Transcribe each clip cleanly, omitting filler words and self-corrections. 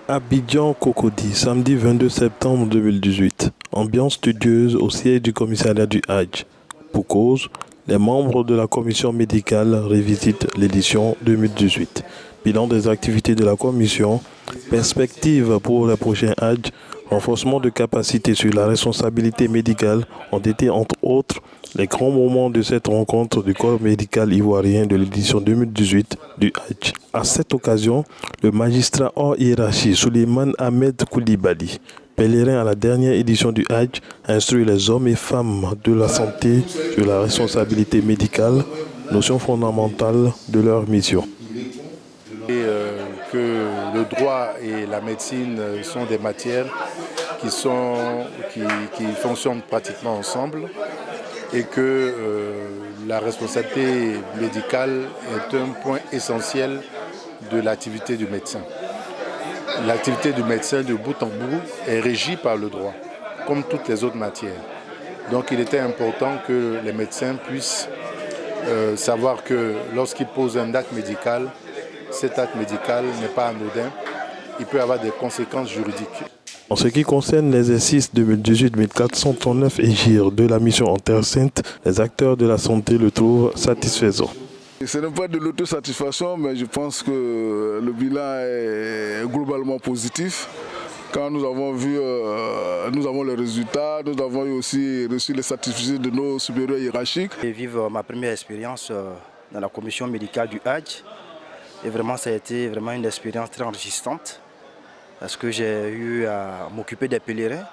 Abidjan Cocody, samedi 22 septembre 2018. Ambiance studieuse au siège du commissariat du Hadj. Pour cause, les membres de la commission médicale revisitent l'édition 2018. Bilan des activités de la commission, perspectives pour les prochains Hadj, renforcement de capacité sur la responsabilité médicale ont été entre autres les grands moments de cette rencontre du corps médical ivoirien de l'édition 2018 du Hadj. À cette occasion, le magistrat hors hiérarchie Souleymane Ahmed Koulibaly, pèlerin à la dernière édition du Hadj, instruit les hommes et femmes de la santé sur la responsabilité médicale, notion fondamentale de leur mission. Que le droit et la médecine sont des matières qui fonctionnent pratiquement ensemble et que la responsabilité médicale est un point essentiel de l'activité du médecin. L'activité du médecin de bout en bout est régie par le droit, comme toutes les autres matières. Donc il était important que les médecins puissent savoir que lorsqu'ils posent un acte médical, cet acte médical n'est pas anodin, il peut avoir des conséquences juridiques. En ce qui concerne l'exercice 2018-1439 Hégire de la mission en Terre Sainte, les acteurs de la santé le trouvent satisfaisant. Ce n'est pas de l'autosatisfaction, mais je pense que le bilan est globalement positif. Quand nous avons vu, nous avons les résultats, nous avons aussi reçu les certificats de nos supérieurs hiérarchiques. Je vive ma première expérience dans la commission médicale du Hadj. Et vraiment, ça a été vraiment une expérience très enrichissante parce que j'ai eu à m'occuper des pèlerins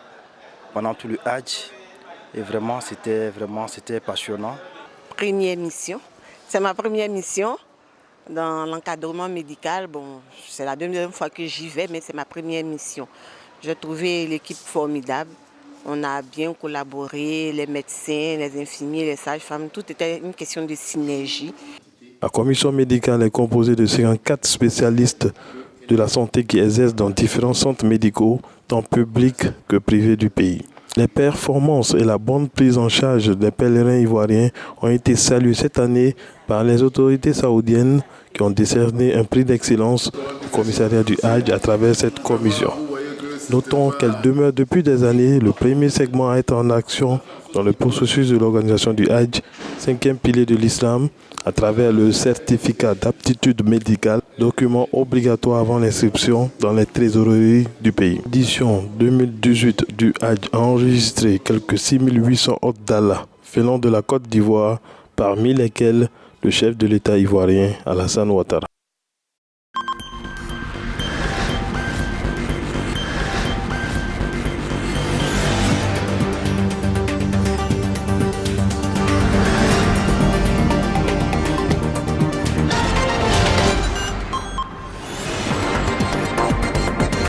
pendant tout le Hadj. Et vraiment, c'était passionnant. Première mission. C'est ma première mission dans l'encadrement médical. Bon, c'est la deuxième fois que j'y vais, mais c'est ma première mission. J'ai trouvé l'équipe formidable. On a bien collaboré, les médecins, les infirmiers, les sages-femmes. Tout était une question de synergie. La commission médicale est composée de 54 spécialistes de la santé qui exercent dans différents centres médicaux, tant publics que privés du pays. Les performances et la bonne prise en charge des pèlerins ivoiriens ont été saluées cette année par les autorités saoudiennes qui ont décerné un prix d'excellence au commissariat du Hadj à travers cette commission. Notons qu'elle demeure depuis des années le premier segment à être en action dans le processus de l'organisation du Hadj, cinquième pilier de l'islam, à travers le certificat d'aptitude médicale, document obligatoire avant l'inscription dans les trésoreries du pays. L'édition 2018 du Hadj a enregistré quelques 6800 hôtes d'Allah venant de la Côte d'Ivoire, parmi lesquels le chef de l'État ivoirien Alassane Ouattara.